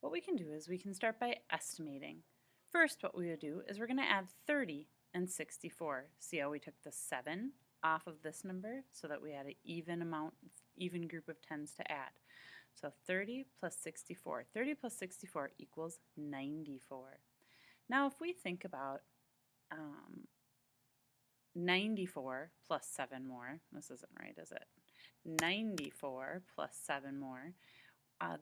What we can do is we can start by estimating. First, what we would do is we're going to add 30 and 64. See how we took the 7 off of this number so that we had an even group of tens to add. So 30 plus 64. 30 plus 64 equals 94. Now if we think about 94 plus 7 more, this isn't right, is it? 94 plus 7 more,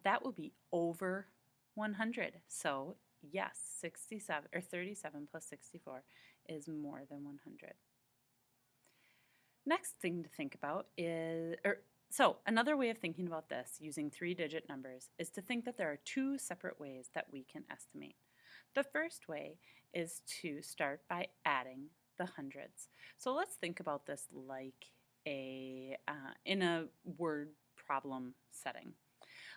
that will be over 100. So yes, 67 or 37 plus 64 is more than 100. Next thing to think about is, so another way of thinking about this using 3-digit numbers is to think that there are 2 separate ways that we can estimate. The first way is to start by adding the hundreds. So let's think about this like in a word problem setting.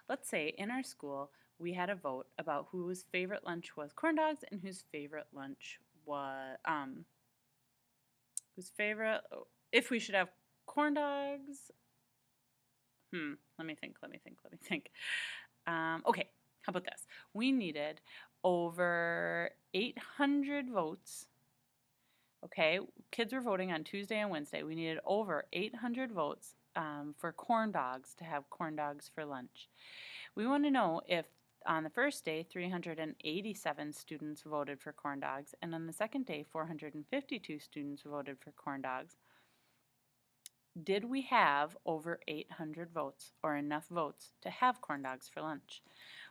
Let's say in our school we had a vote about whose favorite lunch was corn dogs and whose favorite lunch was if we should have corn dogs. Let me think. Okay, how about this? We needed over 800 votes. Okay, kids were voting on Tuesday and Wednesday. We needed over 800 votes for corn dogs to have corn dogs for lunch. We want to know if on the first day 387 students voted for corn dogs and on the second day 452 students voted for corn dogs. Did we have over 800 votes or enough votes to have corn dogs for lunch?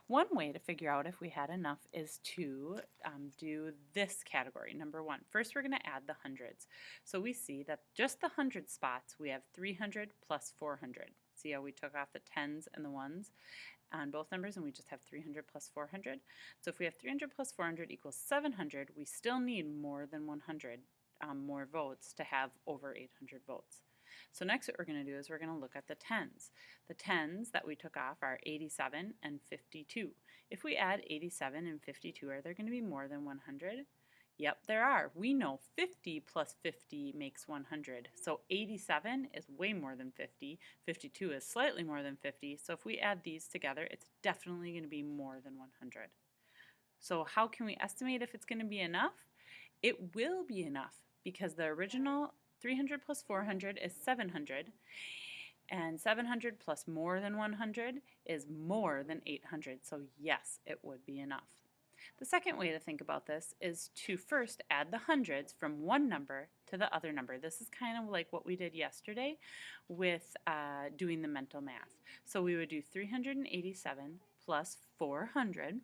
One way to figure out if we had enough is to do this category, number 1. First, we're going to add the hundreds. So we see that just the 100 spots, we have 300 plus 400. See how we took off the tens and the ones on both numbers and we just have 300 plus 400. So if we have 300 plus 400 equals 700, we still need more than 100 more votes to have over 800 votes. So next what we're going to do is we're going to look at the tens. The tens that we took off are 87 and 52. If we add 87 and 52, are there going to be more than 100? Yep, there are. We know 50 plus 50 makes 100. So 87 is way more than 50. 52 is slightly more than 50. So if we add these together, it's definitely going to be more than 100. So how can we estimate if it's going to be enough? It will be enough because the original 300 plus 400 is 700, and 700 plus more than 100 is more than 800, so yes, it would be enough. The second way to think about this is to first add the hundreds from one number to the other number. This is kind of like what we did yesterday with doing the mental math. So we would do 387 plus 400.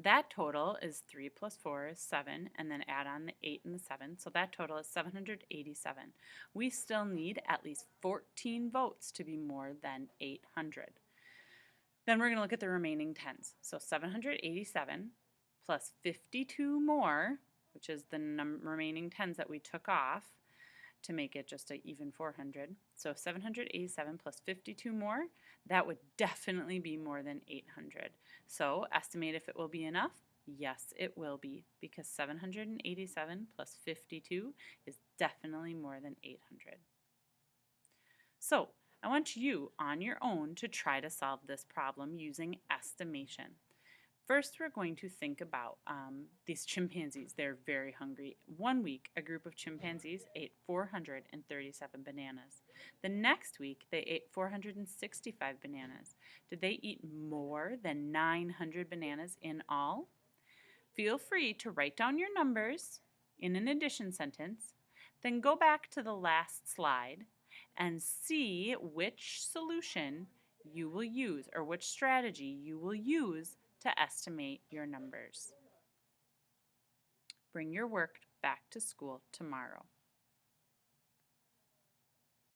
That total is 3 plus 4 is 7, and then add on the 8 and the 7, so that total is 787. We still need at least 14 votes to be more than 800. Then we're going to look at the remaining tens. So 787 plus 52 more, which is the remaining tens that we took off to make it just an even 400. So 787 plus 52 more, that would definitely be more than 800. So estimate if it will be enough. Yes, it will be, because 787 plus 52 is definitely more than 800. So I want you on your own to try to solve this problem using estimation. First, we're going to think about these chimpanzees. They're very hungry. One week, a group of chimpanzees ate 437 bananas. The next week, they ate 465 bananas. Did they eat more than 900 bananas in all? Feel free to write down your numbers in an addition sentence, then go back to the last slide and see which solution you will use or which strategy you will use to estimate your numbers. Bring your work back to school tomorrow.